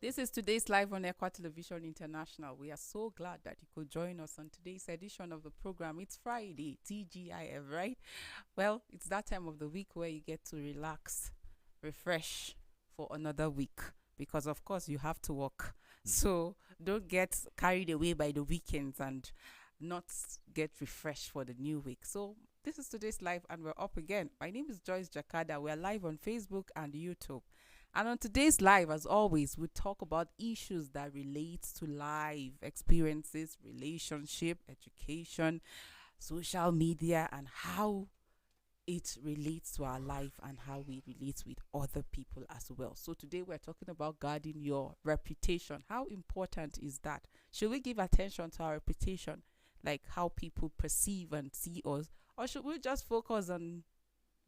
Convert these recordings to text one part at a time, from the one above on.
This is today's live on Equa Television International. We are so glad that you could join us on today's edition of the program. It's Friday, TGIF, right? Well, it's that time of the week where you get to relax, refresh for another week because, of course, you have to work. So don't get carried away by the weekends and not get refreshed for the new week. So this is today's live and we're up again. My name is Joyce Jakada. We're live on Facebook and YouTube. And on today's live, as always, we talk about issues that relate to life experiences, relationship, education, social media, and how it relates to our life and how we relate with other people as well. So today we're talking about guarding your reputation. How important is that? Should we give attention to our reputation, like how people perceive and see us, or should we just focus on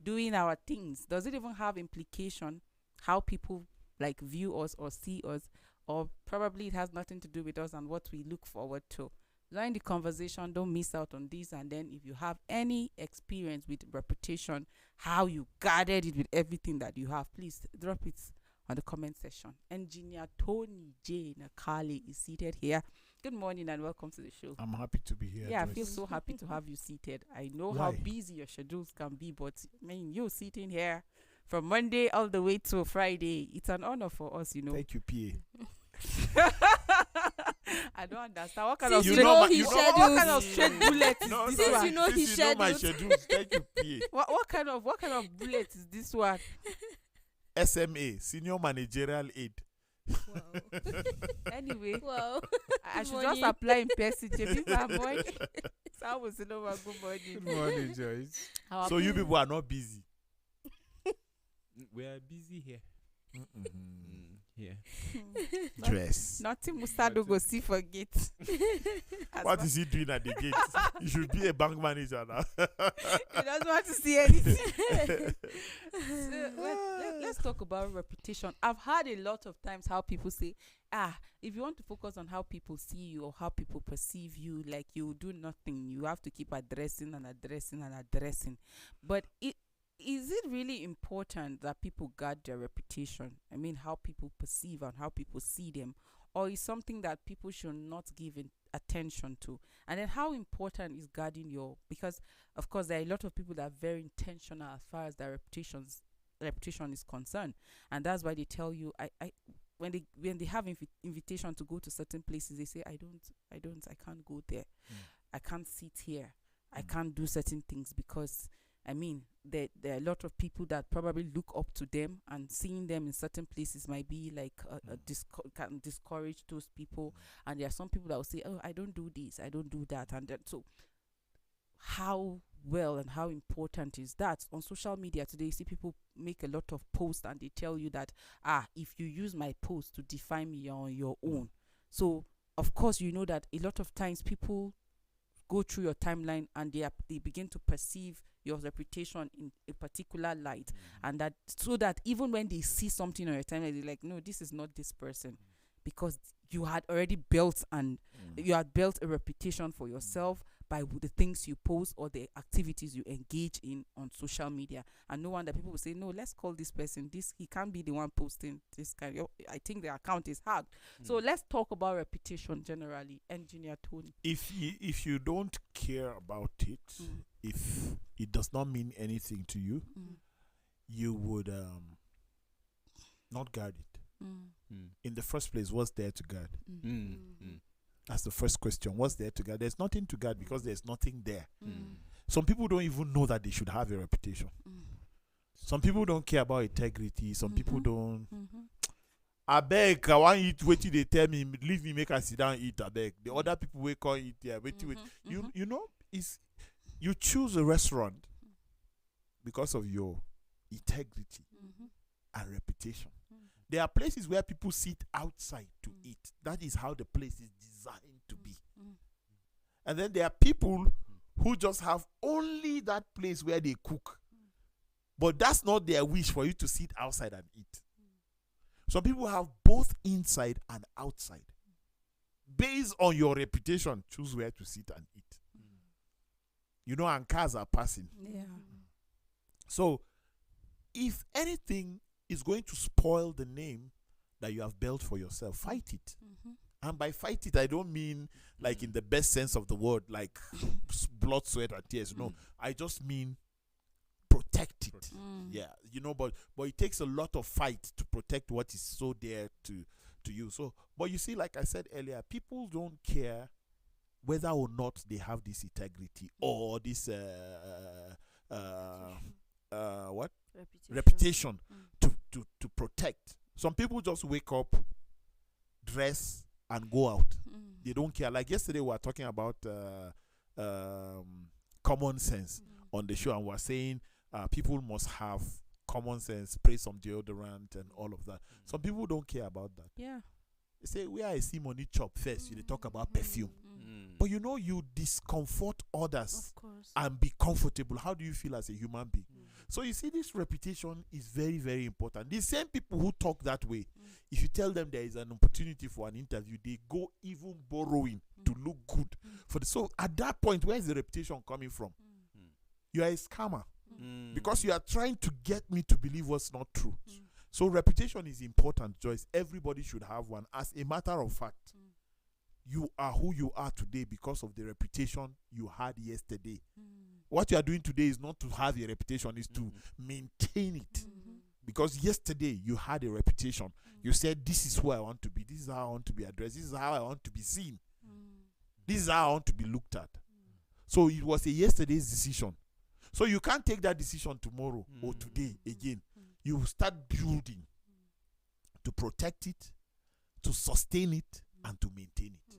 doing our things? Does it even have implication how people like view us or see us, or probably it has nothing to do with us and what we look forward to? Join the conversation. Don't miss out on this. And then if you have any experience with reputation, how you guarded it with everything that you have, please drop it on the comment section. Engineer Tony J. Nakali is seated here. Good morning and welcome to the show. I'm happy to be here. Yeah, Joyce. I feel so happy to have you seated. I know Why? how busy your schedules can be, but I mean, you sitting here from Monday all the way to Friday, it's an honor for us, you know. Thank you, PA. I don't understand. What kind Since of you know his what schedules. kind of straight bullet is No, this Since one? you know his Since you know my schedules. schedules, thank you, PA. What kind of bullet is this one? SMA, Senior Managerial Aid. Wow. Anyway, Wow. I should morning. just apply in person. People are morning. Good morning. Good morning, Joyce. How are So you people are not busy. We are busy here. Here. Dress. Nothing Musado go see forget. What is he doing at the gate? You should be a bank manager now. He doesn't want to see anything. Let's talk about reputation. I've heard a lot of times how people say, if you want to focus on how people see you or how people perceive you, like you do nothing, you have to keep addressing and addressing and addressing. But is it really important that people guard their reputation? I mean, how people perceive and how people see them, or is something that people should not give attention to? And then how important is guarding because of course there are a lot of people that are very intentional as far as their reputation is concerned, and that's why they tell you, when they have invitation to go to certain places, they say, I can't go there, I can't sit here, I can't do certain things because I mean, there are a lot of people that probably look up to them, and seeing them in certain places might be like can discourage those people. And there are some people that will say, oh, I don't do this, I don't do that. And then, so how well and how important is that? On social media today, you see people make a lot of posts and they tell you that, if you use my post to define me, you're on your own. So, of course, you know that a lot of times people go through your timeline and they begin to perceive your reputation in a particular light, and that so that even when they see something on your timeline, they're like, no, this is not this person, because you had already built you had built a reputation for yourself by the things you post or the activities you engage in on social media. And no wonder people will say, no, let's call this person this, he can't be the one posting this kind of, I think the account is hacked. So let's talk about reputation generally. Engineer Tony. If you don't care about it, if it does not mean anything to you, you would not guard it. In the first place, what's there to guard? That's the first question. What's there to guard? There's nothing to guard because there's nothing there. Some people don't even know that they should have a reputation. Some people don't care about integrity. Some people don't. I beg, I want eat. Wait till they tell me, leave me, make I sit down and eat. I beg. The other people will call eat there. Wait. You know, you choose a restaurant because of your integrity and reputation. There are places where people sit outside to eat. That is how the place is designed to be. And then there are people who just have only that place where they cook. But that's not their wish for you to sit outside and eat. Some people have both inside and outside. Based on your reputation, choose where to sit and eat. You know, and cars are passing. Yeah. So, if anything is going to spoil the name that you have built for yourself, fight it. Mm-hmm. And by fight it, I don't mean like in the best sense of the word, like blood, sweat, and tears. No, I just mean protect it. Yeah, but it takes a lot of fight to protect what is so dear to you. So, but you see, like I said earlier, people don't care whether or not they have this integrity or this what reputation to protect. Some people just wake up, dress, and go out. They don't care. Like yesterday, we were talking about common sense on the show, and we're saying people must have common sense, spray some deodorant and all of that. Some people don't care about that. Yeah. They say, where I see money chop first, they talk about perfume. But you discomfort others and be comfortable. How do you feel as a human being? So you see, this reputation is very, very important. The same people who talk that way, if you tell them there is an opportunity for an interview, they go even borrowing to look good. So at that point, where is the reputation coming from? You are a scammer because you are trying to get me to believe what's not true. So reputation is important, Joyce. Everybody should have one. As a matter of fact, you are who you are today because of the reputation you had yesterday. What you are doing today is not to have a reputation, is to maintain it. Because yesterday you had a reputation. You said, this is who I want to be. This is how I want to be addressed. This is how I want to be seen. This is how I want to be looked at. So it was a yesterday's decision. So you can't take that decision tomorrow or today again. You start building to protect it, to sustain it, and to maintain it.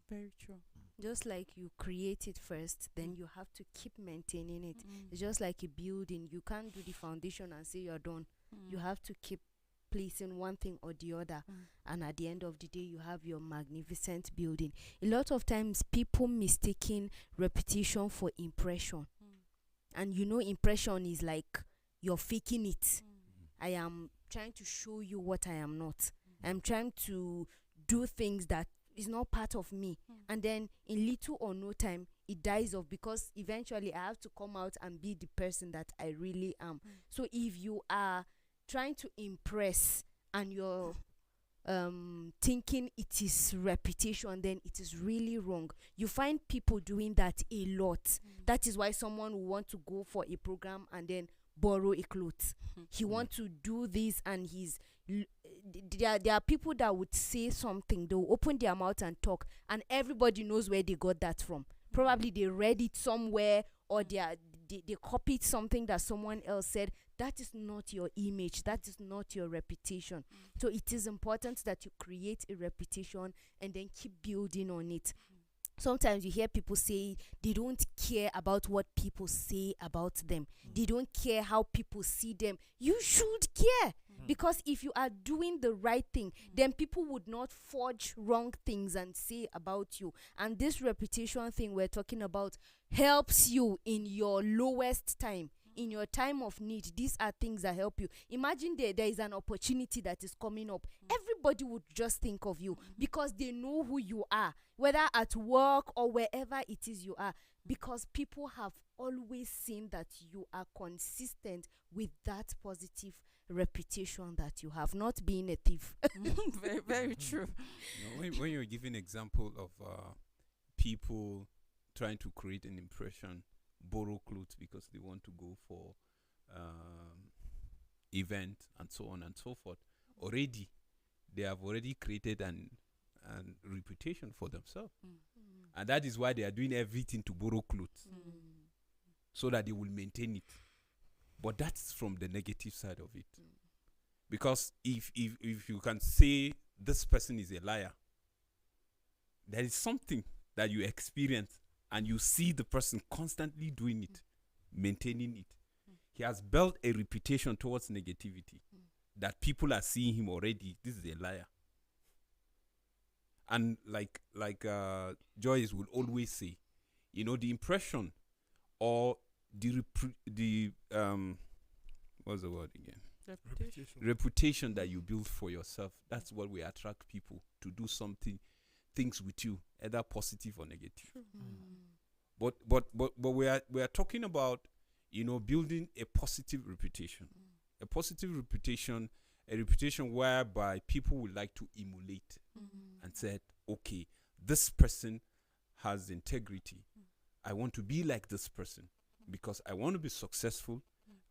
Very true. Just like you create it first, then you have to keep maintaining it. It's just like a building. You can't do the foundation and say you're done. You have to keep placing one thing or the other. And at the end of the day, you have your magnificent building. A lot of times, people mistaking reputation for impression. And impression is like you're faking it. I am trying to show you what I am not. I'm trying to do things that is not part of me. And then in little or no time, it dies off because eventually I have to come out and be the person that I really am. So if you are trying to impress and you're thinking it is reputation, then it is really wrong. You find people doing that a lot. That is why someone will want to go for a program and then borrow a clothes. He wants to do this, and there are people that would say something, they'll open their mouth and talk, and everybody knows where they got that from. Probably they read it somewhere, or they copied something that someone else said. That is not your image. That is not your reputation. So it is important that you create a reputation and then keep building on it. Sometimes you hear people say they don't care about what people say about them. They don't care how people see them. You should care. Because if you are doing the right thing, then people would not forge wrong things and say about you. And this reputation thing we're talking about helps you in your lowest time. In your time of need, these are things that help you. Imagine there is an opportunity that is coming up. Everybody would just think of you because they know who you are, whether at work or wherever it is you are, because people have always seen that you are consistent with that positive reputation that you have, not being a thief. Very, very true. When you're giving example of people trying to create an impression, borrow clothes because they want to go for event and so on and so forth, already they have already created an reputation for themselves. And that is why they are doing everything to borrow clothes so that they will maintain it. But that's from the negative side of it. Because if you can say this person is a liar, there is something that you experience and you see the person constantly doing it, maintaining it. He has built a reputation towards negativity that people are seeing him already. This is a liar. And like Joyce will always say, the impression or the what's the word again? Reputation that you build for yourself. That's what will attract people to do things with you, either positive or negative. But we are talking about building a positive reputation. A positive reputation a reputation whereby people would like to emulate and said, okay, this person has integrity. I want to be like this person because I want to be successful.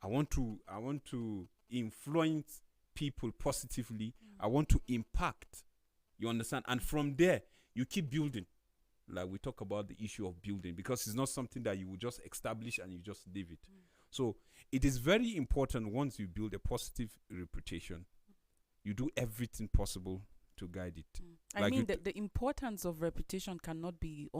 I want to influence people positively. I want to impact. You understand? And from there, you keep building. Like we talk about the issue of building, because it's not something that you will just establish and you just leave it. So it is very important, once you build a positive reputation, you do everything possible to guide it. I mean, the importance of reputation cannot be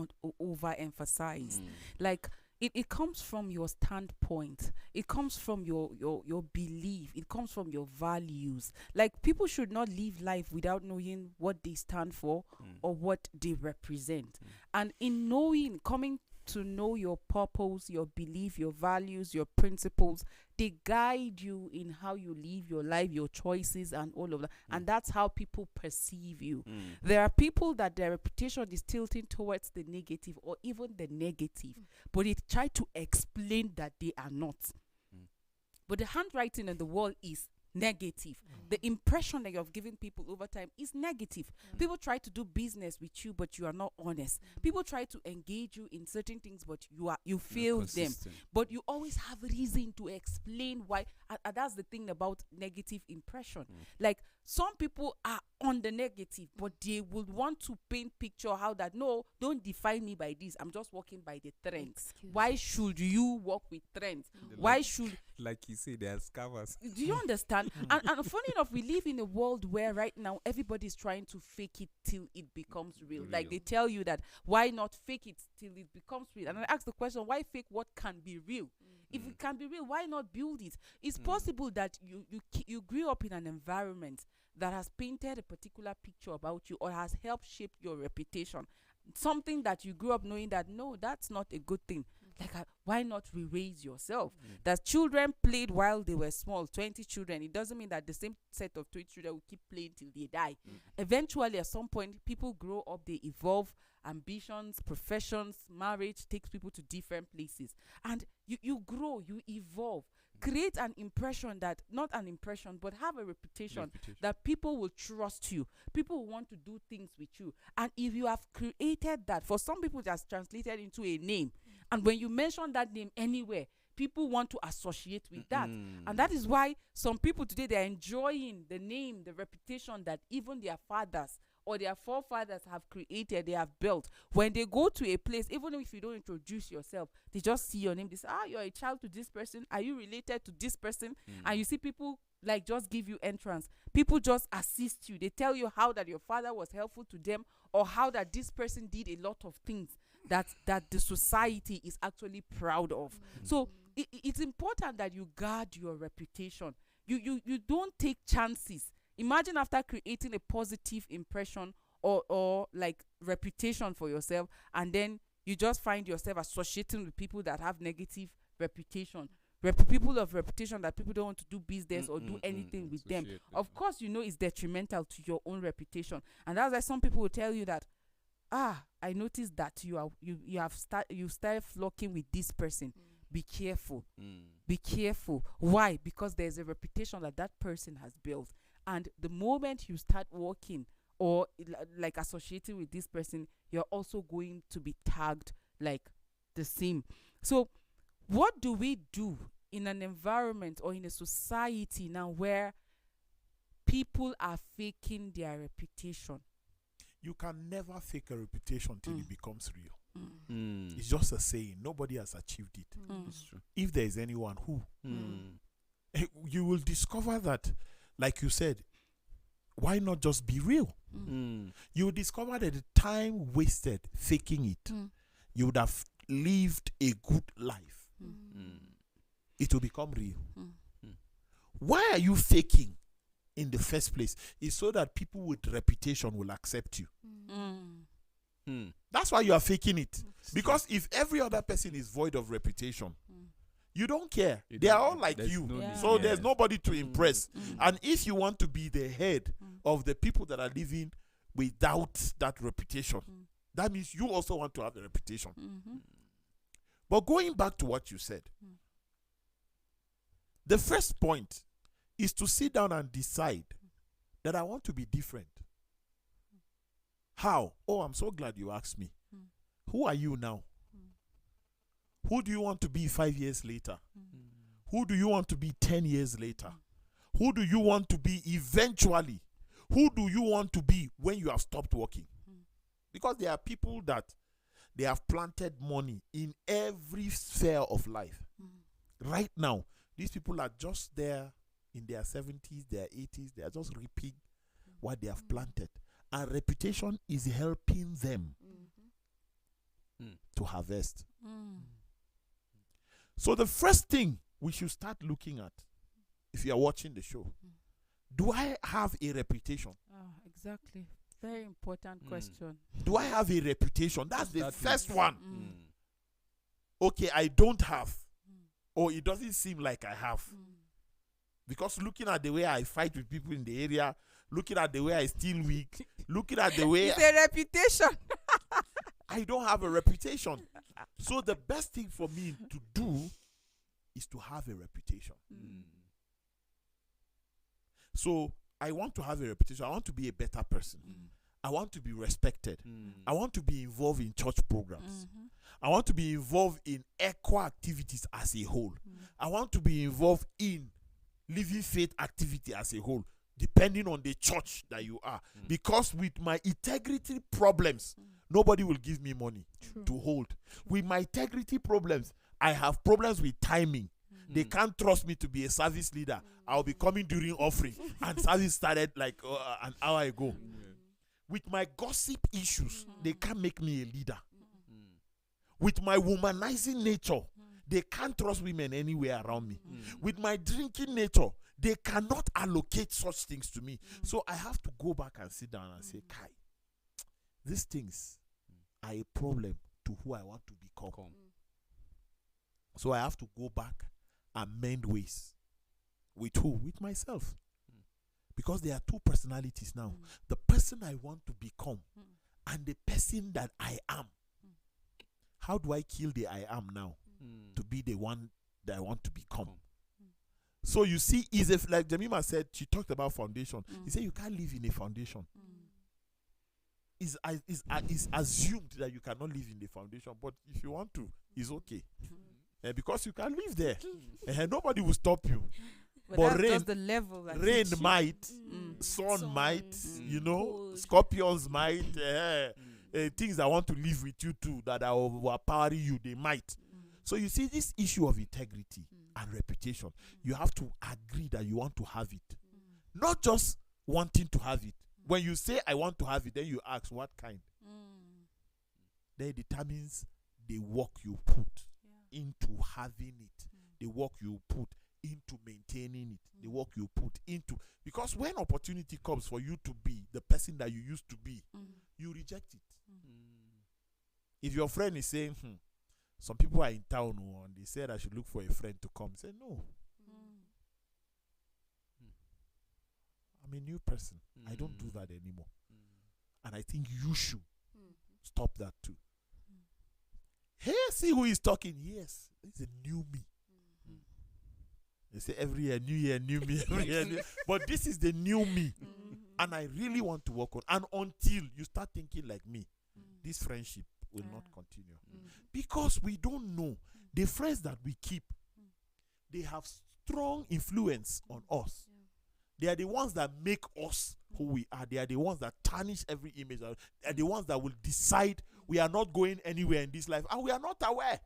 overemphasized. Like, it comes from your standpoint. It comes from your belief. It comes from your values. Like, people should not live life without knowing what they stand for or what they represent. And in coming to know your purpose, your belief, your values, your principles, they guide you in how you live your life, your choices, and all of that. And that's how people perceive you. There are people that their reputation is tilting towards the negative or even the negative, but they try to explain that they are not. But the handwriting on the wall is negative. The impression that you have given people over time is negative. People try to do business with you, but you are not honest. People try to engage you in certain things, but you fail them. But you always have reason to explain why. And that's the thing about negative impression. Like, some people are on the negative, but they would want to paint picture how that, no, don't define me by this. I'm just walking by the trends. Why should you walk with trends? Why should, like you say, they are scammers? do you understand? and funny enough, we live in a world where right now everybody's trying to fake it till it becomes real. Like, they tell you that, why not fake it till it becomes real? And I ask the question, why fake what can be real? If it can be real, why not build it? It's possible that you grew up in an environment that has painted a particular picture about you or has helped shape your reputation. Something that you grew up knowing that, no, that's not a good thing. Like, why not re-raise yourself? That children played while they were small, 20 children. It doesn't mean that the same set of 20 children will keep playing till they die. Eventually, at some point, people grow up, they evolve. Ambitions, professions, marriage takes people to different places. And you grow, you evolve. Create an impression that, not an impression, but have a reputation that people will trust you. People will want to do things with you. And if you have created that, for some people that's translated into a name. And when you mention that name anywhere, people want to associate with that. And that is why some people today, they're enjoying the name, the reputation that even their fathers or their forefathers have created, they have built. When they go to a place, even if you don't introduce yourself, they just see your name. They say, you're a child to this person. Are you related to this person? And you see people like just give you entrance. People just assist you. They tell you how that your father was helpful to them, or how that this person did a lot of things that the society is actually proud of. So it's important that you guard your reputation. You don't take chances. Imagine after creating a positive impression or like reputation for yourself, and then you just find yourself associating with people that have negative reputation. People of reputation that people don't want to do business or do anything with them. Of course, it's detrimental to your own reputation. And that's why some people will tell you that, I noticed that you started flocking with this person. Be careful. Be careful. Why? Because there's a reputation that person has built. And the moment you start working or like associating with this person, you're also going to be tagged like the same. So what do we do in an environment or in a society now where people are faking their reputation? You can never fake a reputation till it becomes real. It's just a saying. Nobody has achieved it. It's true. If there is anyone who, you will discover that, like you said, why not just be real? You will discover that the time wasted faking it, you would have lived a good life. It will become real. Why are you faking in the first place? It's so that people with reputation will accept you. That's why you are faking it. Because if every other person is void of reputation, you don't care. They are all like you. So there's nobody to impress. And if you want to be the head of the people that are living without that reputation, that means you also want to have a reputation. But going back to what you said, the first point is to sit down and decide that I want to be different. How? Oh, I'm so glad you asked me. Who are you now? Who do you want to be 5 years later? Who do you want to be 10 years later? Who do you want to be eventually? Who do you want to be when you have stopped working? Because there are people that they have planted money in every sphere of life. Right now, these people are just there in their 70s, their 80s. They are just reaping what they have planted. And reputation is helping them to harvest. So the first thing we should start looking at, if you are watching the show, do I have a reputation? Exactly. Very important question. Do I have a reputation? That's the first means- one. Okay, I don't have. Or it doesn't seem like I have. Because looking at the way I fight with people in the area, looking at the way I steal wig, looking at the way It's a reputation. I don't have a reputation. So the best thing for me to do is to have a reputation. So I want to have a reputation. I want to be a better person. I want to be respected. I want to be involved in church programs. I want to be involved in echo activities as a whole. I want to be involved in living faith activity as a whole, depending on the church that you are. Because with my integrity problems, nobody will give me money to hold. With my integrity problems, I have problems with timing. They can't trust me to be a service leader. I'll be coming during offering, and service started like an hour ago. With my gossip issues, they can't make me a leader. With my womanizing nature, they can't trust women anywhere around me. With my drinking nature, they cannot allocate such things to me. So I have to go back and sit down and say, Kai, these things are a problem to who I want to become. So I have to go back and mend ways. With who? With myself. Because there are two personalities now. The person I want to become and the person that I am. How do I kill the I am now to be the one that I want to become? So you see, like Jemima said, she talked about foundation. He said you can't live in a foundation. It's assumed that you cannot live in the foundation, but if you want to, it's okay. Because you can live there. Nobody will stop you. But But that's rain- just the level. That Rain hits you. might, sun Sun, might, cold. scorpions might, things that want to live with you too, that are overpowering you, they might. So you see, this issue of integrity and reputation, you have to agree that you want to have it. Not just wanting to have it. When you say, I want to have it, then you ask, what kind? Then it determines the work you put into having it, the work you put into maintaining it, the work you put into. Because when opportunity comes for you to be the person that you used to be, you reject it. If your friend is saying, some people are in town and they said I should look for a friend to come, say no. I'm a new person. I don't do that anymore. And I think you should stop that too. Hey, see who is talking? Yes, it's a new me. They say every year, new me, every year. But this is the new me. And I really want to work on. And until you start thinking like me, this friendship will not continue. Because we don't know. The friends that we keep, they have strong influence on us. They are the ones that make us who we are. They are the ones that tarnish every image. They are the ones that will decide we are not going anywhere in this life. And we are not aware.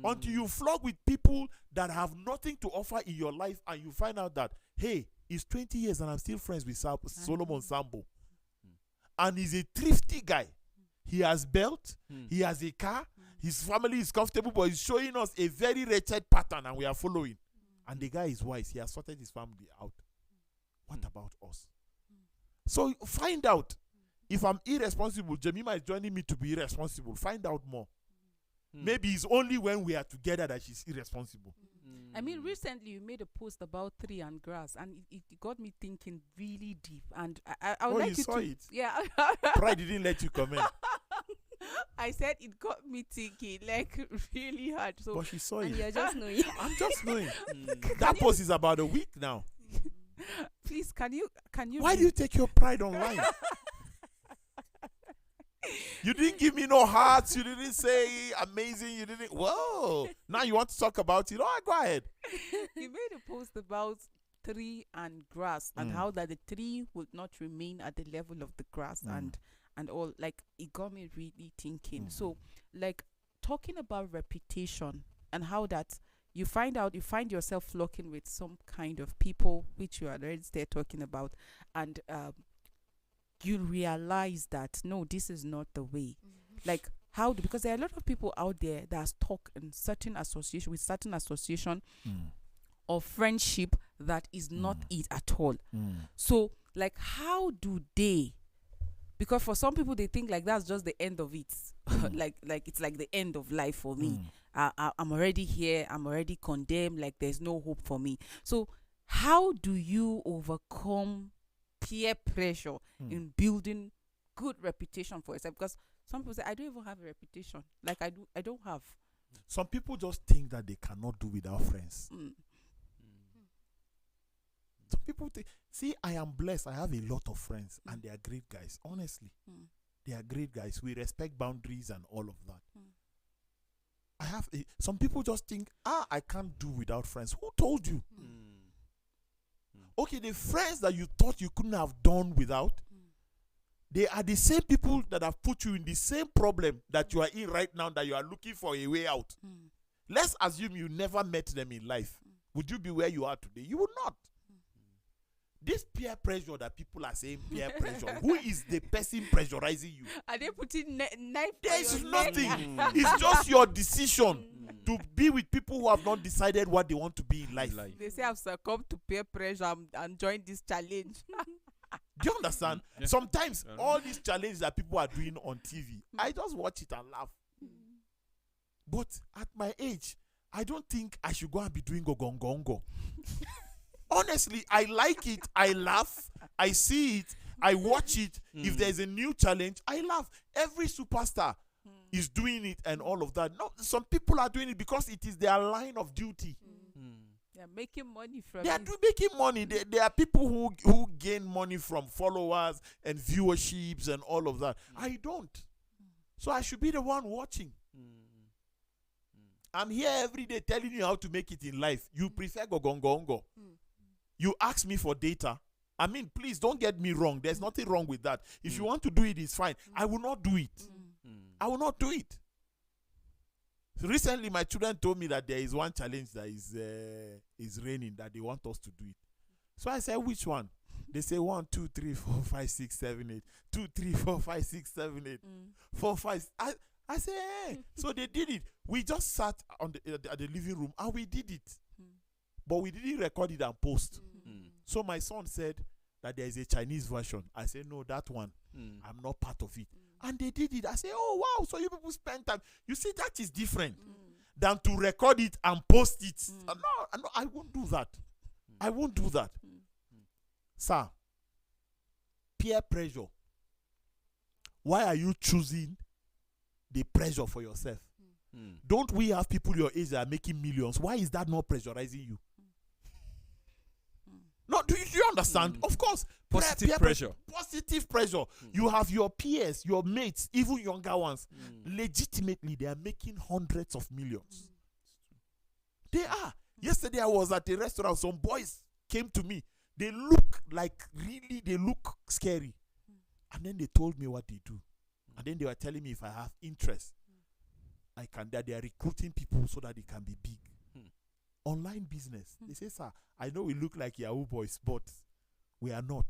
Until you flog with people that have nothing to offer in your life and you find out that, hey, it's 20 years and I'm still friends with Solomon Sambo. And he's a thrifty guy. He has belt, he has a car, his family is comfortable, but he's showing us a very wretched pattern and we are following. And the guy is wise. He has sorted his family out. What about us? So find out. If I'm irresponsible, Jemima is joining me to be irresponsible. Find out more. Maybe it's only when we are together that she's irresponsible. I mean, recently you made a post about tree and grass, and it got me thinking really deep. And I would Oh, like you you saw to, it? yeah. Pride didn't let you comment. I said it got me thinking like really hard. So But she saw And it. you're just knowing. I'm just knowing. That post is about a week now. Please, can you Why do you take your pride online? You didn't give me no hearts. You didn't say amazing. You didn't. Whoa. Now you want to talk about it. Oh, go ahead. You made a post about tree and grass and how that the tree would not remain at the level of the grass and all. Like, it got me really thinking. So, like, talking about reputation and how that you find yourself flocking with some kind of people which you are already there talking about, and you realize that no, this is not the way. Like, because there are a lot of people out there that are stuck in certain association of friendship that is not it at all. So, like, how do they, because for some people they think like that's just the end of it. like it's like the end of life for me. I'm already here, I'm already condemned, like there's no hope for me. So how do you overcome peer pressure in building good reputation for yourself? Because some people say, I don't even have a reputation. Like, I don't have. Some people just think that they cannot do without friends. Some people think, see, I am blessed. I have a lot of friends and they are great guys. Honestly, they are great guys. We respect boundaries and all of that. Some people just think, I can't do without friends. Who told you? Okay, the friends that you thought you couldn't have done without, they are the same people that have put you in the same problem that you are in right now, that you are looking for a way out. Let's assume you never met them in life. Would you be where you are today? You would not. This peer pressure that people are saying, peer pressure, who is the person pressurizing you? Are they putting knife? There is nothing. It's just your decision to be with people who have not decided what they want to be in life. They say I've succumbed to peer pressure and joined this challenge. Do you understand? Sometimes all these challenges that people are doing on TV, I just watch it and laugh. But at my age, I don't think I should go and be doing gogongongo. Honestly, I like it. I laugh. I see it. I watch it. If there's a new challenge, I laugh. Every superstar is doing it and all of that. No, some people are doing it because it is their line of duty. They're making money from They are it. making money. There are people who gain money from followers and viewerships and all of that. I don't. So I should be the one watching. I'm here every day telling you how to make it in life. You prefer gogongongo. You ask me for data. I mean, please don't get me wrong. There's nothing wrong with that. If you want to do it, it's fine. I will not do it. I will not do it. So recently, my children told me that there is one challenge that is raining, that they want us to do it. So I said, which one? They say 1, 2, 3, 4, 5, 6, 7, 8. 2, 3, 4, 5, 6, 7, 8. 4, 5. I say, hey. So they did it. We just sat at the living room and we did it. But we didn't record it and post. So my son said that there is a Chinese version. I said, no, that one, I'm not part of it. And they did it. I said, oh, wow, so you people spend time. You see, that is different than to record it and post it. No, I won't do that. I won't do that. Sir, peer pressure. Why are you choosing the pressure for yourself? Don't we have people your age that are making millions? Why is that not pressurizing you? No, do you understand? Of course. Positive pressure. Positive pressure. You have your peers, your mates, even younger ones. Legitimately, they are making hundreds of millions. They are. Yesterday, I was at a restaurant. Some boys came to me. They look they look scary. And then they told me what they do. And then they were telling me if I have interest, that they are recruiting people so that they can be big. Online business. They say, sir, I know we look like Yahoo boys, but we are not.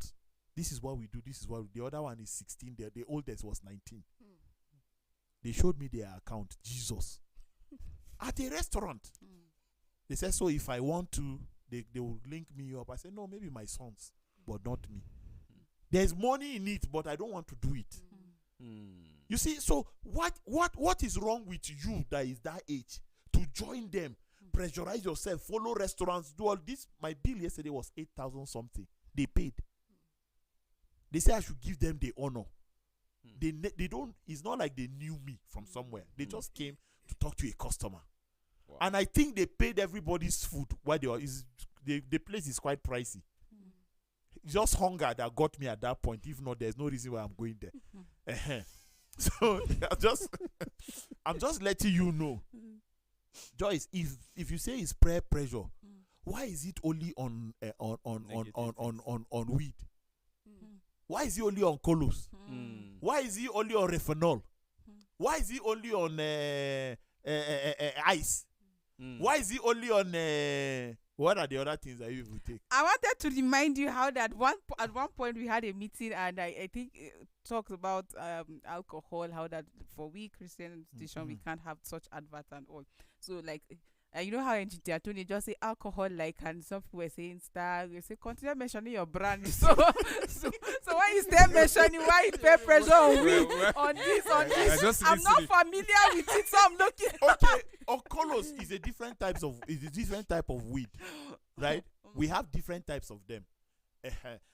This is what we do. This is what the other one is 16. The oldest was 19. They showed me their account. Jesus. At a restaurant. They said, so if I want to, they will link me up. I said, no, maybe my sons, but not me. There's money in it, but I don't want to do it. You see, so what is wrong with you that is that age to join them? Pressurize yourself, follow restaurants, do all this. My bill yesterday was 8,000 something. They paid. They say I should give them the honor. They don't. It's not like they knew me from somewhere. They just came to talk to a customer. Wow. And I think they paid everybody's food while they were. The place is quite pricey. just hunger that got me at that point. If not, there's no reason why I'm going there. So I'm just letting you know, Joyce. If you say it's prayer pressure, why is it only on weed? Why is he only on colos? Why is he only on refinol? Why is he only on ice? Why is he only on what are the other things that you will take? I wanted to remind you how that at one point we had a meeting, and I think it talks about alcohol, how that for we Christian institution we can't have such advert and all. So like, you know how engineer Tony just say alcohol, like, and some people were saying star. You say continue mentioning your brand. So when you start mentioning why you pay pressure on we on this, I'm not familiar with it, so I'm looking. Okay, Okolos is a different type of weed, right? We have different types of them.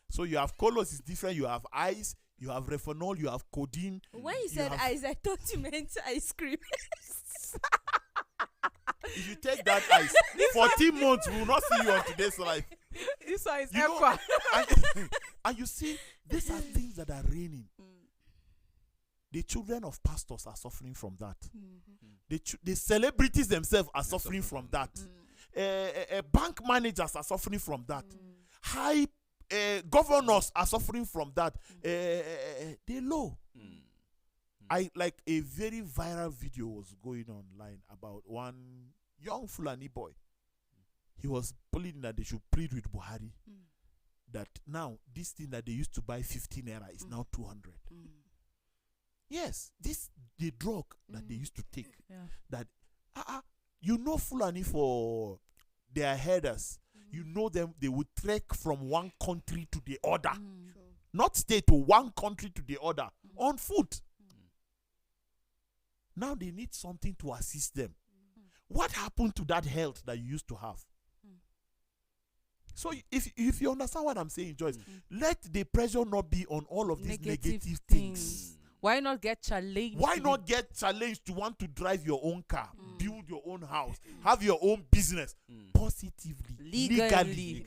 So you have colos is different. You have ice. You have refinol. You have codeine. When you said ice, I thought you meant ice cream. If you take that ice, 14 months, we will not see you on today's life. This one is and you see, these are things that are raining. The children of pastors are suffering from that. The celebrities themselves are suffering from that. Bank managers are suffering from that. High governors are suffering from that. They low. I like a very viral video was going online about one young Fulani boy. He was pleading that they should plead with Buhari that now this thing that they used to buy 15 naira is now 200. Yes, this the drug that they used to take. That you know Fulani for their herders. You know them. They would trek from one country to the other, not stay to one country to the other on foot. Now they need something to assist them. What happened to that health that you used to have? So if you understand what I'm saying, Joyce, let the pressure not be on all of these negative things. Why not get challenged? Why not get challenged to want to drive your own car, build your own house, have your own business positively, legally?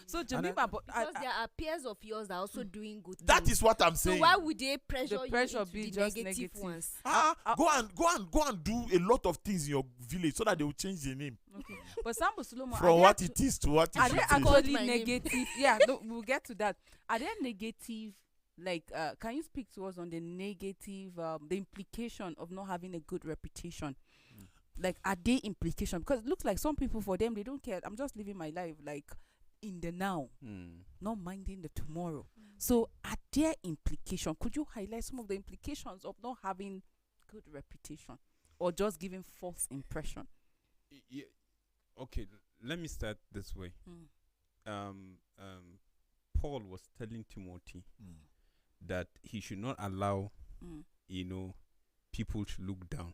So Jemima, because there are peers of yours that are also doing good things. That is what I'm saying. So why would they pressure The pressure you into be the just negative negative. ones? Go and do a lot of things in your village so that they will change the name Okay. But Sambo Solomon, from what it is to what are it they is. actually My name. negative? Yeah, no, we'll get to that. Are there negative? Like, can you speak to us on the negative, the implication of not having a good reputation? Like, are they implication? Because it looks like some people, for them, they don't care. I'm just living my life like in the now, not minding the tomorrow. So, are there implication? Could you highlight some of the implications of not having good reputation or just giving false impression? Yeah. Okay, let me start this way. Paul was telling Timothy that he should not allow, people to look down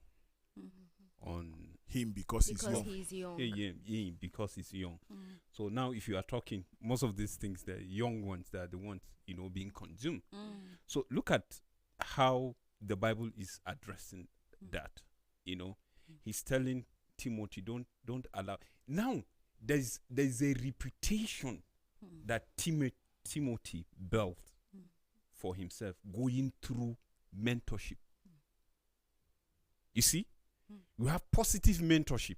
on him because he's young. he's young. Yeah, because he's young. So now, if you are talking, most of these things, the young ones, that are the ones being consumed. So look at how the Bible is addressing that. He's telling Timothy, don't allow. Now there's a reputation that Timothy built for himself going through mentorship. You see, you have positive mentorship,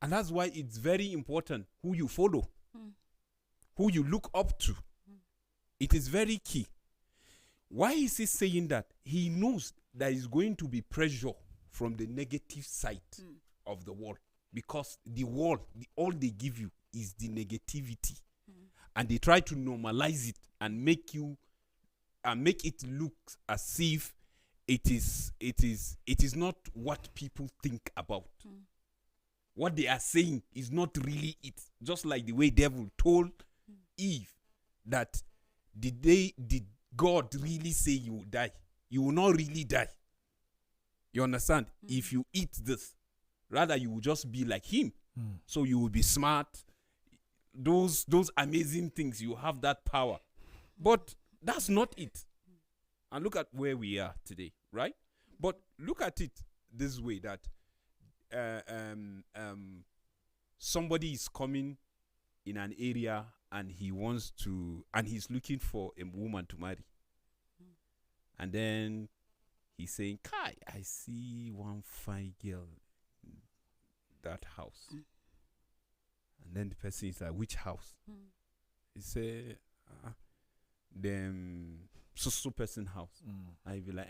and that's why it's very important who you follow, who you look up to. It is very key. Why is he saying that? He knows there is going to be pressure from the negative side of the world, because the world, all they give you is the negativity, and they try to normalize it and make it look as if it is not what people think about. What they are saying is not really it. Just like the way devil told Eve that did God really say you will die? You will not really die. You understand? If you eat this, rather you will just be like him. So you will be smart. Those amazing things, you have that power. But that's not it. And look at where we are today, right? But look at it this way, that somebody is coming in an area and he wants to, and he's looking for a woman to marry. And then he's saying, Kai, I see one fine girl in that house. And then the person is like, which house? He say, them so person house. I be like,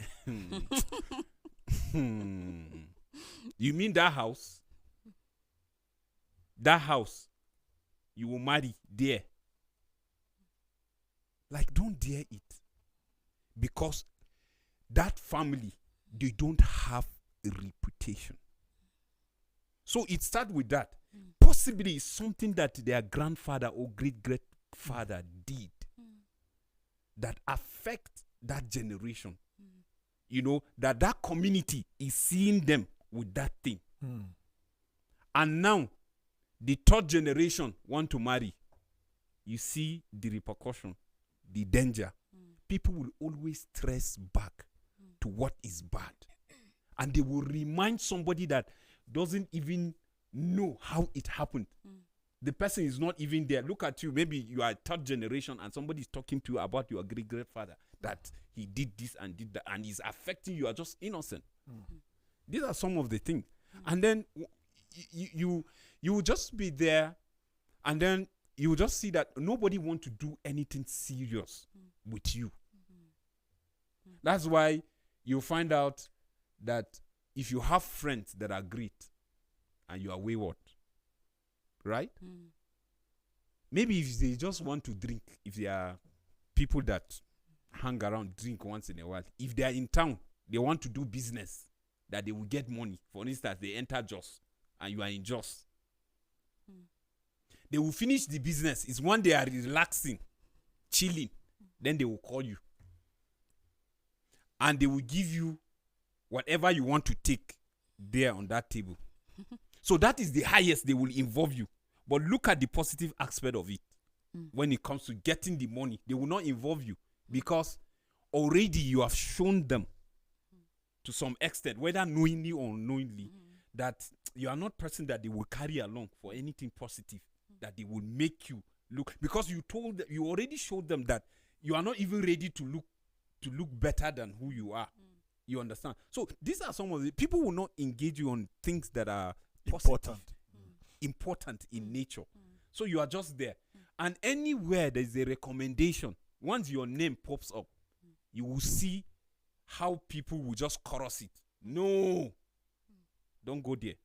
you mean that house? That house you will marry there? Like, don't dare it, because that family, they don't have a reputation. So it starts with that. Possibly it's something that their grandfather or great-grandfather did that affect that generation. You know, that community is seeing them with that thing. And now, the third generation want to marry. You see the repercussion, the danger. People will always trace back to what is bad. And they will remind somebody that doesn't even know how it happened. The person is not even there. Look at you. Maybe you are third generation and somebody is talking to you about your great-grandfather, that he did this and did that, and is affecting you. You are just innocent. These are some of the things. And then you will just be there, and then you will just see that nobody wants to do anything serious with you. That's why you find out that if you have friends that are great and you are wayward, right? Maybe if they just want to drink, if they are people that hang around, drink once in a while, if they are in town, they want to do business, that they will get money. For instance, they enter Jos and you are in Jos. They will finish the business. It's when they are relaxing, chilling, then they will call you. And they will give you whatever you want to take there on that table. So that is the highest they will involve you. But look at the positive aspect of it. When it comes to getting the money, they will not involve you, because already you have shown them to some extent, whether knowingly or unknowingly, that you are not a person that they will carry along for anything positive, that they will make you look, because you already showed them that you are not even ready to look better than who you are. You understand? So these are some of the people will not engage you on things that are positive, important in nature. So you are just there. And anywhere there is a recommendation, once your name pops up, you will see how people will just chorus it. No, don't go there,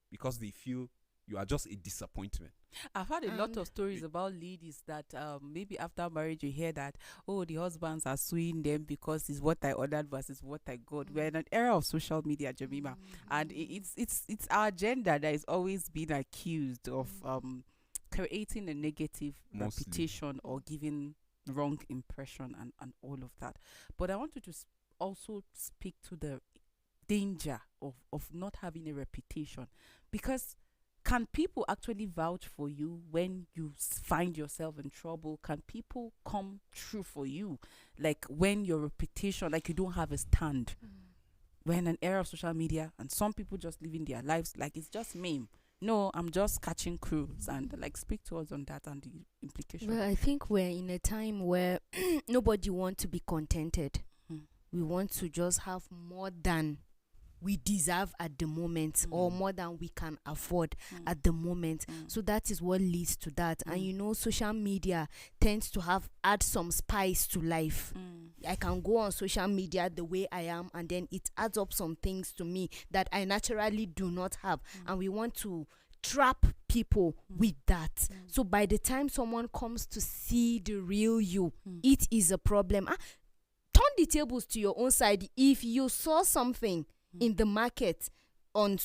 because they feel you are just a disappointment. I've heard a lot of stories about ladies that maybe after marriage you hear that, oh, the husbands are suing them because it's what I ordered versus what I got. We're in an era of social media, Jemima, and it's our gender that is always being accused of creating a negative reputation or giving wrong impression and all of that. But I wanted to also speak to the danger of not having a reputation, because can people actually vouch for you when you find yourself in trouble? Can people come true for you? Like when your reputation, like you don't have a stand. We're in an era of social media and some people just living their lives like it's just meme. No, I'm just catching crews, and like speak to us on that and the implication. Well, I think we're in a time where nobody wants to be contented. We want to just have more than we deserve at the moment, or more than we can afford at the moment. So that is what leads to that. And you know, social media tends to add some spice to life. I can go on social media the way I am, and then it adds up some things to me that I naturally do not have. And we want to trap people with that. So by the time someone comes to see the real you, it is a problem. Turn the tables to your own side. If you saw something in the market on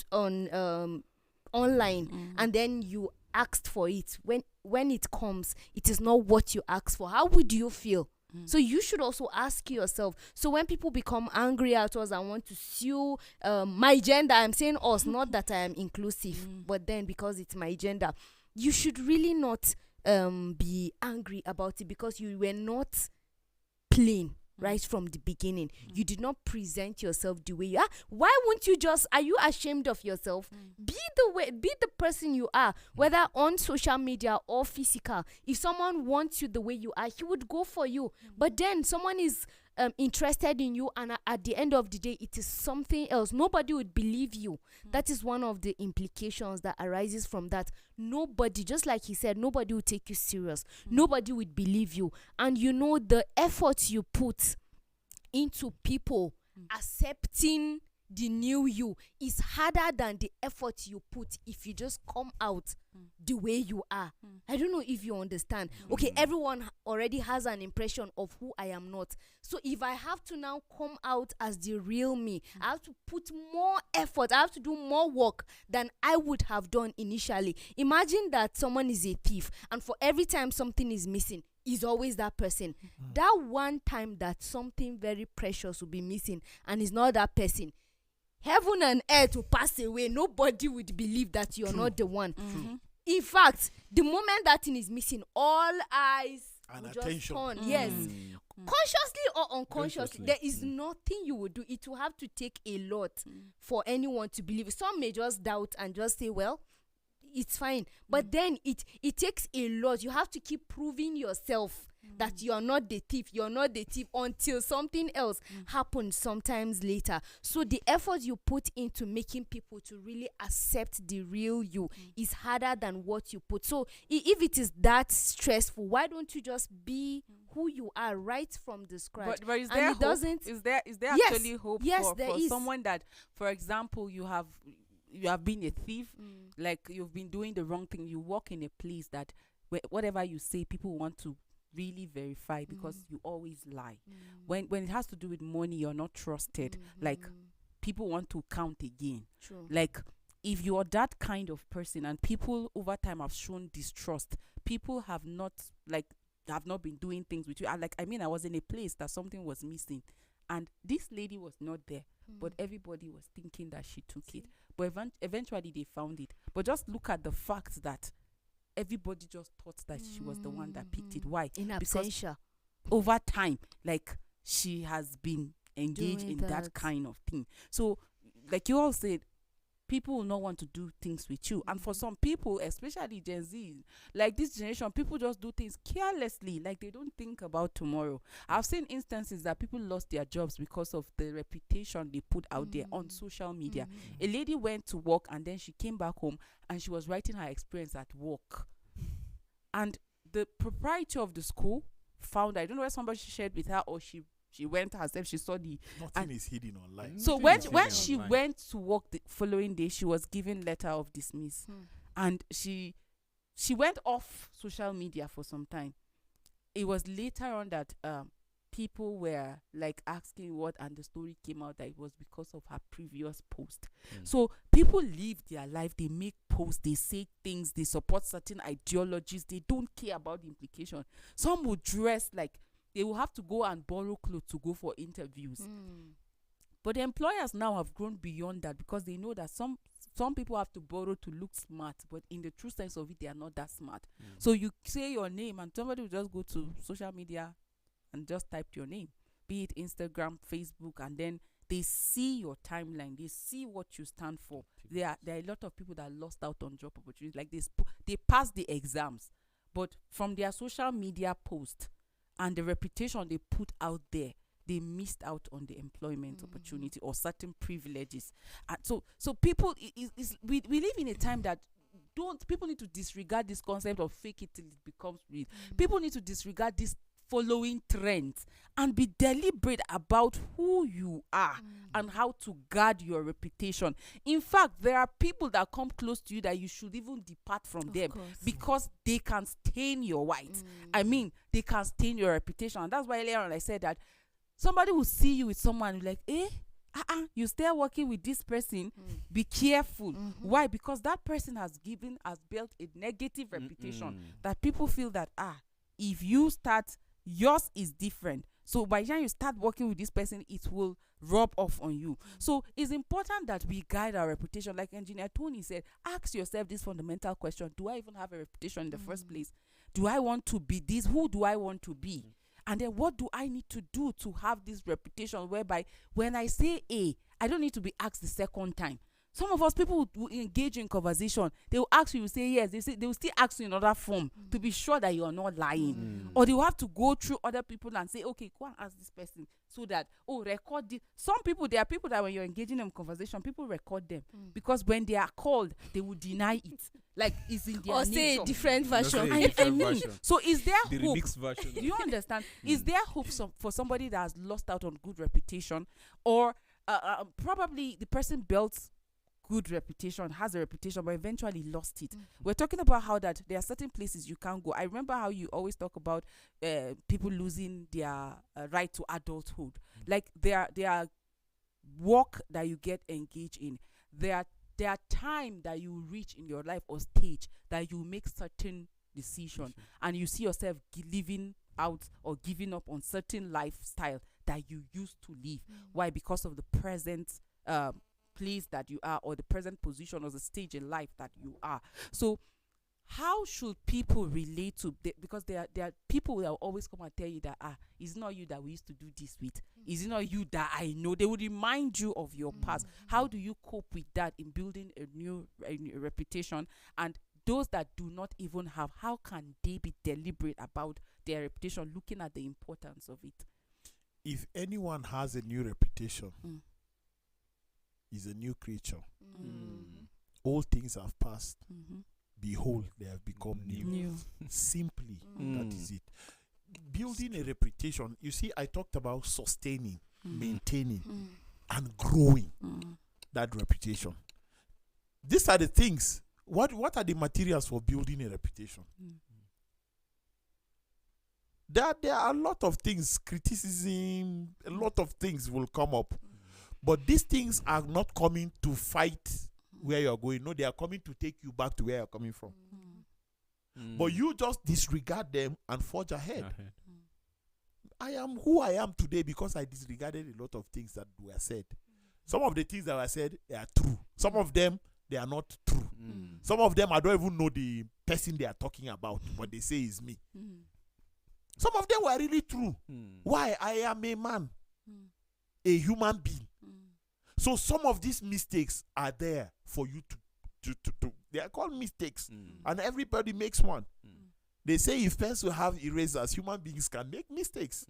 online, and then you asked for it, when it comes, it is not what you asked for, how would you feel? So you should also ask yourself. So when people become angry at us and want to sue my gender, I'm saying us, not that I am inclusive, but then because it's my gender, you should really not be angry about it, because you were not plain. right from the beginning. You did not present yourself the way you are. Why won't you are you ashamed of yourself? Be the person you are, whether on social media or physical. If someone wants you the way you are, he would go for you. But then someone is interested in you, and at the end of the day it is something else. Nobody would believe you. That is one of the implications that arises from that. Nobody, just like he said, nobody will take you serious. Nobody would believe you. And the effort you put into people accepting the new you is harder than the effort you put if you just come out the way you are. I don't know if you understand. Okay, everyone already has an impression of who I am not. So if I have to now come out as the real me, I have to put more effort. I have to do more work than I would have done initially. Imagine that someone is a thief, and for every time something is missing, is always that person. That one time that something very precious will be missing and is not that person, heaven and earth will pass away. Nobody would believe that you're not the one. In fact, the moment that thing is missing, all eyes And will attention. just turn. Yes. Consciously or unconsciously, there is nothing you would do. It will have to take a lot for anyone to believe. Some may just doubt and just say, well, it's fine. But then it takes a lot. You have to keep proving yourself that you're not the thief. You're not the thief until something else happens sometimes later. So the effort you put into making people to really accept the real you is harder than what you put. So if it is that stressful, why don't you just be who you are right from the scratch? But is there hope? Is there Yes. actually hope Yes, for there is. someone that, for example, you have been a thief, like you've been doing the wrong thing, you work in a place that whatever you say, people want to really verify because you always lie. When it has to do with money, you're not trusted. Like people want to count again. True. Like if you're that kind of person and people over time have shown distrust, people have not been doing things with you. I was in a place that something was missing and this lady was not there, but everybody was thinking that she took it. But eventually they found it. But just look at the fact that everybody just thought that she was the one that picked it. Why? In Because absentia. over time, like she has been engaged Doing in that kind of thing. So, like you all said, people will not want to do things with you. And for some people, especially Gen Z, like this generation, people just do things carelessly, like they don't think about tomorrow. I've seen instances that people lost their jobs because of the reputation they put out there on social media. A lady went to work and then she came back home and she was writing her experience at work. And the proprietor of the school found, I don't know where somebody shared with her or she went herself, she saw the Nothing is hidden online. so when she went to work the following day, she was given letter of dismiss, and she went off social media for some time. It was later on that people were like asking what, and the story came out that it was because of her previous post. So people live their life, they make posts, they say things, they support certain ideologies, they don't care about the implication. Some will dress like they will have to go and borrow clothes to go for interviews. But the employers now have grown beyond that because they know that some people have to borrow to look smart, but in the true sense of it, they are not that smart. So you say your name and somebody will just go to social media and just type your name, be it Instagram, Facebook, and then they see your timeline, they see what you stand for. There are a lot of people that lost out on job opportunities. Like they passed the exams, but from their social media post and the reputation they put out there, they missed out on the employment opportunity or certain privileges. And so people, we live in a time that people need to disregard this concept of fake it till it becomes real. People need to disregard this following trends and be deliberate about who you are and how to guard your reputation. In fact, there are people that come close to you that you should even depart from them because they can stain your white. I mean, they can stain your reputation. And that's why earlier on I said that somebody will see you with someone like, you still working with this person, be careful. Why? Because that person has built a negative reputation that people feel that if you start, yours is different. So by the time you start working with this person, it will rub off on you. So it's important that we guide our reputation. Like Engineer Tony said, ask yourself this fundamental question: do I even have a reputation in the first place? Do I want to be this? Who do I want to be? And then what do I need to do to have this reputation whereby when I say A, I don't need to be asked the second time. Some of us, people who engage in conversation, they will ask you, you say yes, they will still ask you in another form to be sure that you are not lying. Or they will have to go through other people and say, okay, go and ask this person so that, record this. Some people, there are people that when you're engaging in conversation, people record them because when they are called, they will deny it. Like it's in their or say nature. a different version. I mean, so is there The hope? remix version. Do you understand? Is there hope for somebody that has lost out on good reputation, or probably the person built good reputation, has a reputation, but eventually lost it? We're talking about how that there are certain places you can't go. I remember how you always talk about people losing their right to adulthood. Like there are work that you get engaged in. There are time that you reach in your life or stage that you make certain decision and you see yourself living out or giving up on certain lifestyle that you used to live. Why? Because of the present place that you are, or the present position or the stage in life that you are. So how should people relate to because there are people that will always come and tell you that it's not you that we used to do this with, is it not you that I know? They will remind you of your past. How do you cope with that in building a new reputation? And those that do not even have, how can they be deliberate about their reputation, looking at the importance of it? If anyone has a new reputation, is a new creature. All things have passed. Behold, they have become new. Simply, that is it. Building a reputation, you see, I talked about sustaining, maintaining, and growing that reputation. These are the things. What are the materials for building a reputation? There are a lot of things, criticism, a lot of things will come up. But these things are not coming to fight where you're going. No, they are coming to take you back to where you're coming from. But you just disregard them and forge ahead. I am who I am today because I disregarded a lot of things that were said. Some of the things that were said, they are true. Some of them, they are not true. Some of them, I don't even know the person they are talking about, but they say is me. Some of them were really true. Why? I am a man, a human being. So some of these mistakes are there for you to they are called mistakes. And everybody makes one. They say if pencils have erasers, human beings can make mistakes.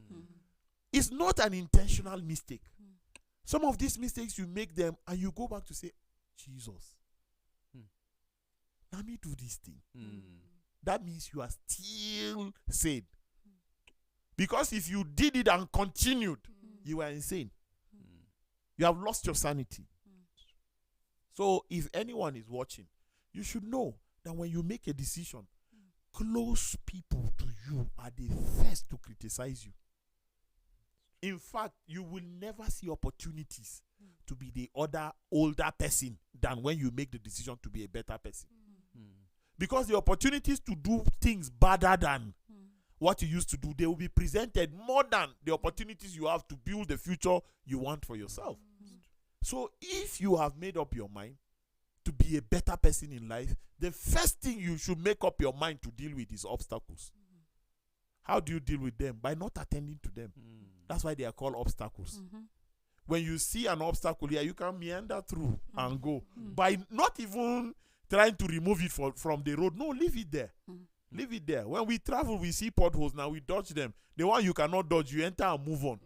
It's not an intentional mistake. Some of these mistakes, you make them and you go back to say, Jesus, let me do this thing. That means you are still sane. Because if you did it and continued, you are insane. You have lost your sanity. So if anyone is watching, you should know that when you make a decision, close people to you are the first to criticize you. In fact, you will never see opportunities to be the other older person than when you make the decision to be a better person. Because the opportunities to do things better than what you used to do, they will be presented more than the opportunities you have to build the future you want for yourself. So if you have made up your mind to be a better person in life, the first thing you should make up your mind to deal with is obstacles. How do you deal with them? By not attending to them. That's why they are called obstacles. When you see an obstacle here, you can meander through and go. By not even trying to remove it from the road. No, leave it there. Leave it there. When we travel, we see potholes. Now we dodge them. The one you cannot dodge, you enter and move on.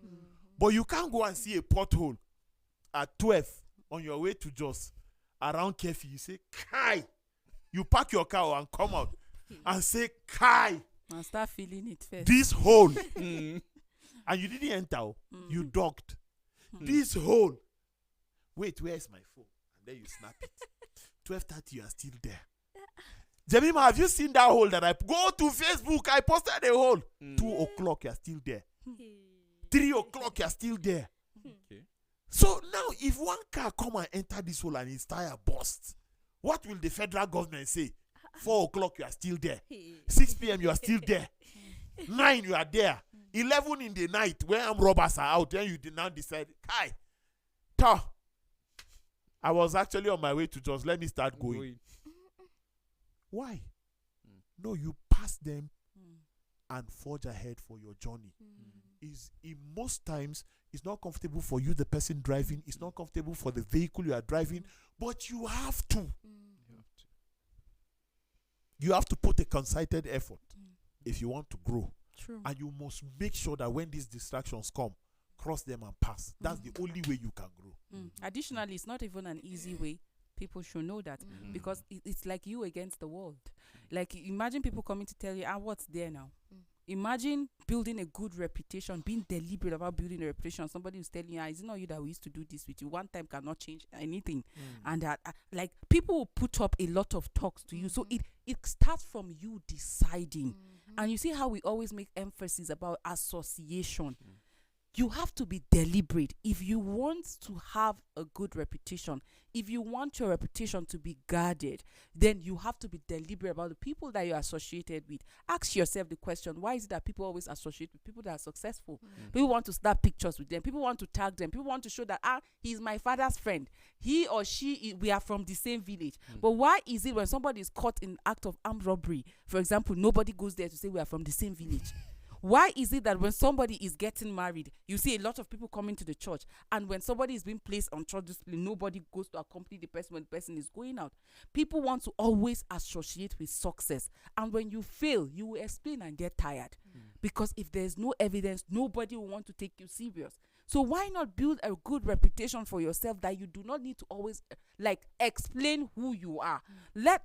But you can't go and see a pothole at 12 on your way to Jos around Kefi. You say, Kai. You park your car and come out and say, Kai. And start feeling it first. This hole. And you didn't enter. You docked. This hole. Wait, where is my phone? And then you snap it. 12:30, you are still there. Jemima, have you seen that hole that I go to Facebook? I posted a hole. 2 o'clock, you are still there. 3 o'clock, you are still there. Okay. So now, if one car come and enter this hole and its tire bursts, what will the federal government say? 4 o'clock, you are still there. 6 p.m., you are still there. 9, you are there. 11 in the night, when armed robbers are out, then you did now decide, hi, I was actually on my way to Jos. Let me start going. Why? No, you pass them and forge ahead for your journey. Is in most times it's not comfortable for you, the person driving. It's not comfortable for the vehicle you are driving, but you have to. You have to put a concerted effort if you want to grow. True. And you must make sure that when these distractions come, cross them and pass. That's the only way you can grow. Additionally, it's not even an easy way. People should know that because it's like you against the world. Like, imagine people coming to tell you, what's there now? Imagine building a good reputation, being deliberate about building a reputation. Somebody who's telling you, is it not you that we used to do this with you? One time cannot change anything. And that, like, people will put up a lot of talks to you. So it starts from you deciding. And you see how we always make emphasis about association. You have to be deliberate. If you want to have a good reputation, if you want your reputation to be guarded, then you have to be deliberate about the people that you're associated with. Ask yourself the question, why is it that people always associate with people that are successful? People want to snap pictures with them. People want to tag them. People want to show that, he's my father's friend. He or she, we are from the same village. But why is it when somebody is caught in act of armed robbery, for example, nobody goes there to say we are from the same village? Why is it that when somebody is getting married, you see a lot of people coming to the church, and when somebody is being placed on church discipline, nobody goes to accompany the person when the person is going out? People want to always associate with success. And when you fail, you will explain and get tired. Because if there's no evidence, nobody will want to take you serious. So why not build a good reputation for yourself that you do not need to always explain who you are?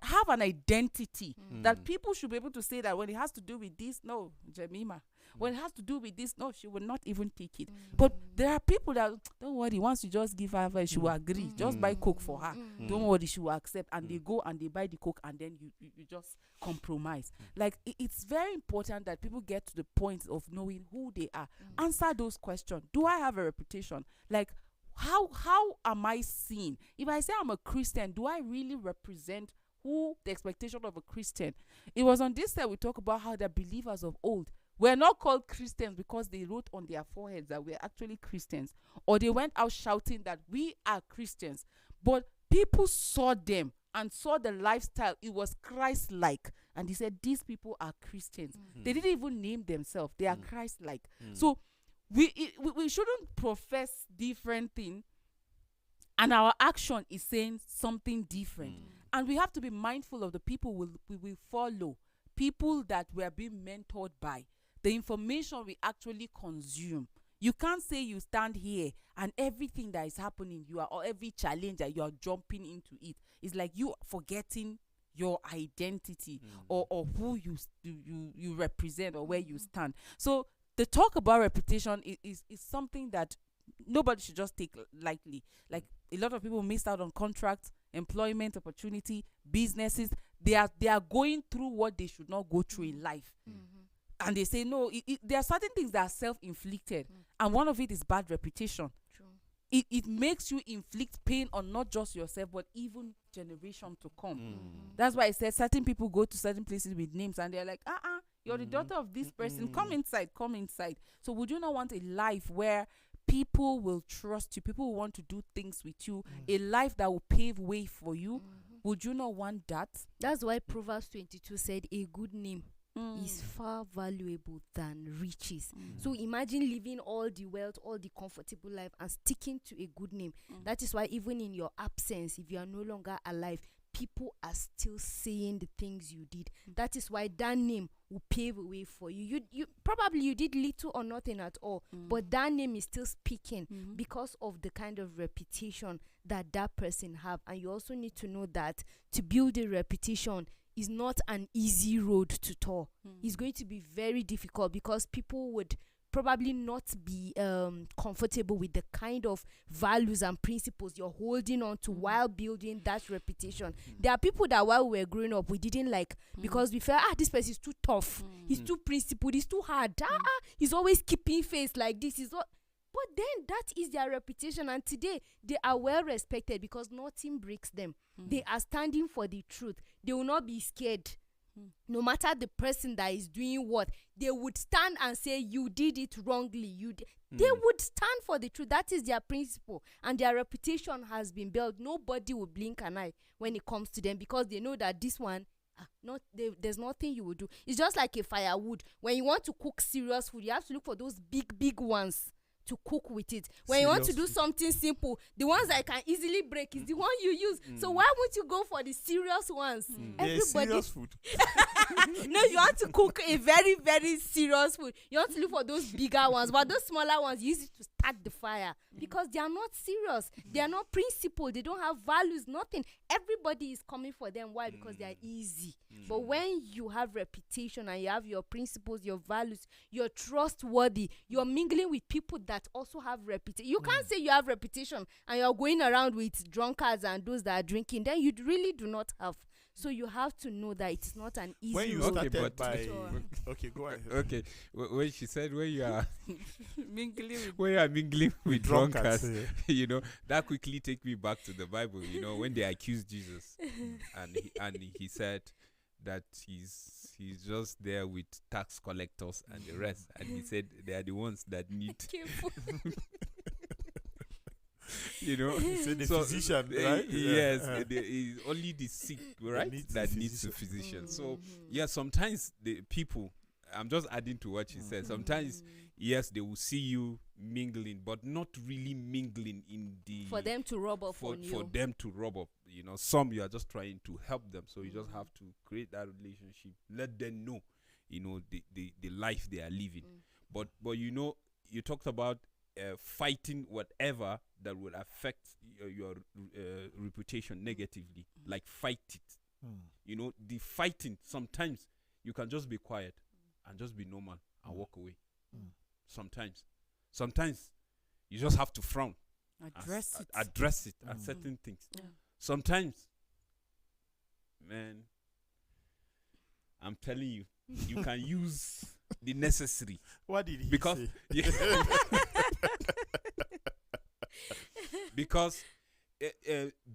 Have an identity that people should be able to say that when it has to do with this, no, Jemima. When it has to do with this, no, she will not even take it. But there are people that, don't worry, once you just give her, she will agree. Just buy Coke for her. Don't worry, she will accept. And they go and they buy the Coke, and then you just compromise. Like, it's very important that people get to the point of knowing who they are. Answer those questions. Do I have a reputation? Like, how am I seen? If I say I'm a Christian, do I really represent the expectation of a Christian? It was on this side we talk about how the believers of old were not called Christians because they wrote on their foreheads that we're actually Christians, or they went out shouting that we are Christians. But people saw them and saw the lifestyle. It was Christ-like. And they said, these people are Christians. They didn't even name themselves. They are Christ-like. So we shouldn't profess different thing, and our action is saying something different. And we have to be mindful of the people we will follow, people that we are being mentored by, the information we actually consume. You can't say you stand here and everything that is happening, or every challenge that you are jumping into it. It's like you forgetting your identity or who you represent or where you stand. So the talk about reputation is something that nobody should just take lightly. Like, a lot of people missed out on contracts, employment opportunity, businesses. They are going through what they should not go through in life. And they say, no, there are certain things that are self-inflicted. And one of it is bad reputation. It makes you inflict pain on not just yourself, but even generation to come. That's why I said certain people go to certain places with names and they're like, you're the daughter of this person. Come inside. So would you not want a life where people will trust you, people will want to do things with you, a life that will pave way for you? Would you not want that? That's why Proverbs 22 said a good name is far valuable than riches. So imagine living all the wealth, all the comfortable life, and sticking to a good name. That is why even in your absence, if you are no longer alive, people are still saying the things you did. That is why that name will pave a way for you. You probably you did little or nothing at all, but that name is still speaking because of the kind of reputation that person have. And you also need to know that to build a reputation is not an easy road to tour. It's going to be very difficult because people would probably not be comfortable with the kind of values and principles you're holding on to while building that reputation. There are people that while we were growing up, we didn't like because we felt, this person is too tough. He's too principled. He's too hard. He's always keeping face like this. But then that is their reputation. And today, they are well respected because nothing breaks them. They are standing for the truth. They will not be scared. No matter the person that is doing what, they would stand and say, you did it wrongly. They would stand for the truth. That is their principle. And their reputation has been built. Nobody will blink an eye when it comes to them because they know that this one there's nothing you will do. It's just like a firewood. When you want to cook serious food, you have to look for those big ones to cook with it. When you want to do something simple, the ones that can easily break is the one you use. So why won't you go for the serious ones? Serious food. No, you want to cook a very serious food. You want to look for those bigger ones, but those smaller ones you use it to start the fire because they are not serious. They are not principled. They don't have values. Nothing. Everybody is coming for them. Why? Because they are easy. But when you have reputation and you have your principles, your values, you're trustworthy. You're mingling with people that also have reputation. You can't say you have reputation and you're going around with drunkards and those that are drinking. Then you really do not have. So you have to know that it's not an easy When you road. started by okay, go ahead. Okay, when she said when you are mingling with drunkards, you know, that quickly take me back to the Bible. You know, when they accused Jesus, and he said that he's just there with tax collectors and the rest, and he said they are the ones that need. You know, so the physician, right? Yes, only the sick, right, that needs a physician. So yeah, sometimes the people, I'm just adding to what she said. Sometimes, yes, they will see you mingling, but not really mingling in the for them to rub off on you. For them to rub up, you know, some you are just trying to help them. So you just have to create that relationship, let them know, you know, the life they are living. But you know, you talked about fighting whatever that will affect your reputation negatively. Like fight it. You know, the fighting, sometimes you can just be quiet and just be normal and walk away. Sometimes you just have to frown. Address it at certain things. Sometimes, man, I'm telling you, you can use the necessary. What did he because say? Because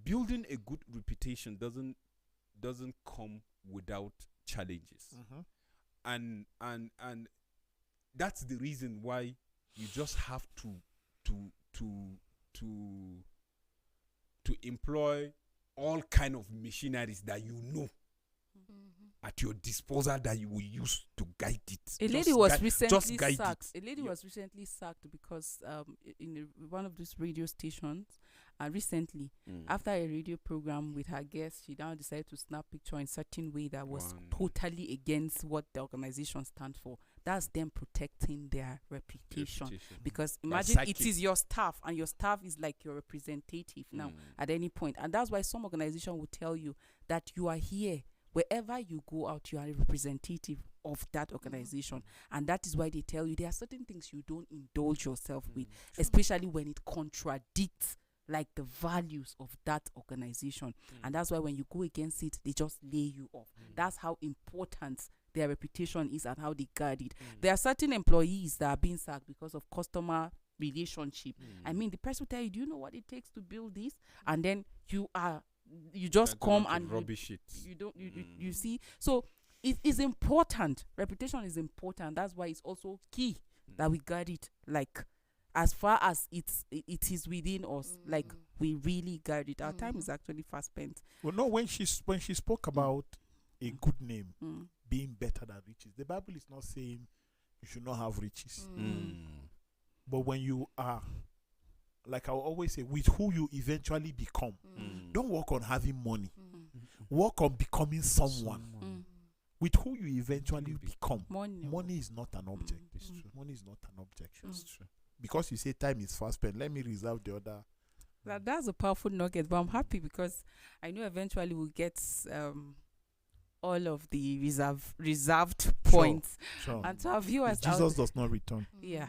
building a good reputation doesn't come without challenges. And that's the reason why you just have to employ all kind of machineries that you know at your disposal that you will use to guide it. A lady was recently sacked. A lady was recently sacked because in one of these radio stations, recently, after a radio program with her guests, she now decided to snap picture in a certain way that was totally against what the organization stands for. That's them protecting their reputation. Because imagine it is your staff, and your staff is like your representative now at any point. And that's why some organization will tell you that you are here. Wherever you go out, you are a representative of that organization. And that is why they tell you there are certain things you don't indulge yourself with, especially when it contradicts like the values of that organization. And that's why when you go against it, they just lay you off. That's how important their reputation is and how they guard it. There are certain employees that are being sacked because of customer relationship. I mean, the person will tell you, do you know what it takes to build this? And then you just come and rubbish it. You see. So it is important. Reputation is important. That's why it's also key that we guard it, like as far as it is within us. Like we really guard it. Our time is actually fast spent. Well, no, when she spoke about a good name being better than riches, the Bible is not saying you should not have riches. But when you are, like I always say, with who you eventually become, don't work on having money. Work on becoming someone. With who you eventually become. Money is not an object. It's true. Money is not an object. It's true. Because you say time is fast spent, let me reserve the other. That's a powerful nugget, but I'm happy because I know eventually we'll get all of the reserved points. Sure. And to our viewers, Jesus does not return. Yeah.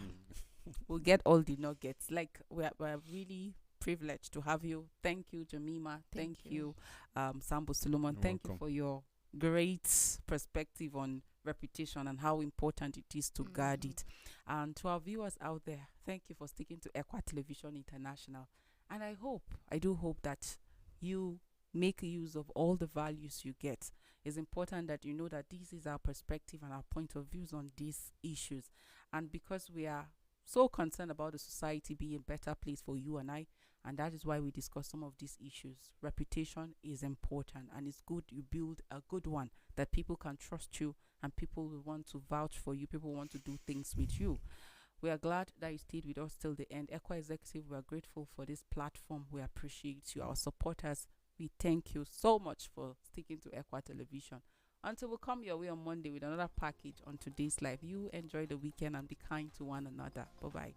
We'll get all the nuggets. Like we're really privileged to have you. Thank you, Jemima. Thank you, Sambo Solomon. Thank you for your great perspective on reputation and how important it is to guard it. And to our viewers out there, thank you for sticking to Equa Television International. And I do hope that you make use of all the values you get. It's important that you know that this is our perspective and our point of views on these issues. And because we are so concerned about the society being a better place for you and I And that is why we discuss some of these issues. Reputation is important, and it's good you build a good one that people can trust you and people will want to vouch for you. People want to do things with you. We are glad that you stayed with us till the end. Equa Executive, we are grateful for this platform. We appreciate you, our supporters. We thank you so much for sticking to Equa Television. Until we come your way on Monday with another package on today's live, you enjoy the weekend and be kind to one another. Bye-bye.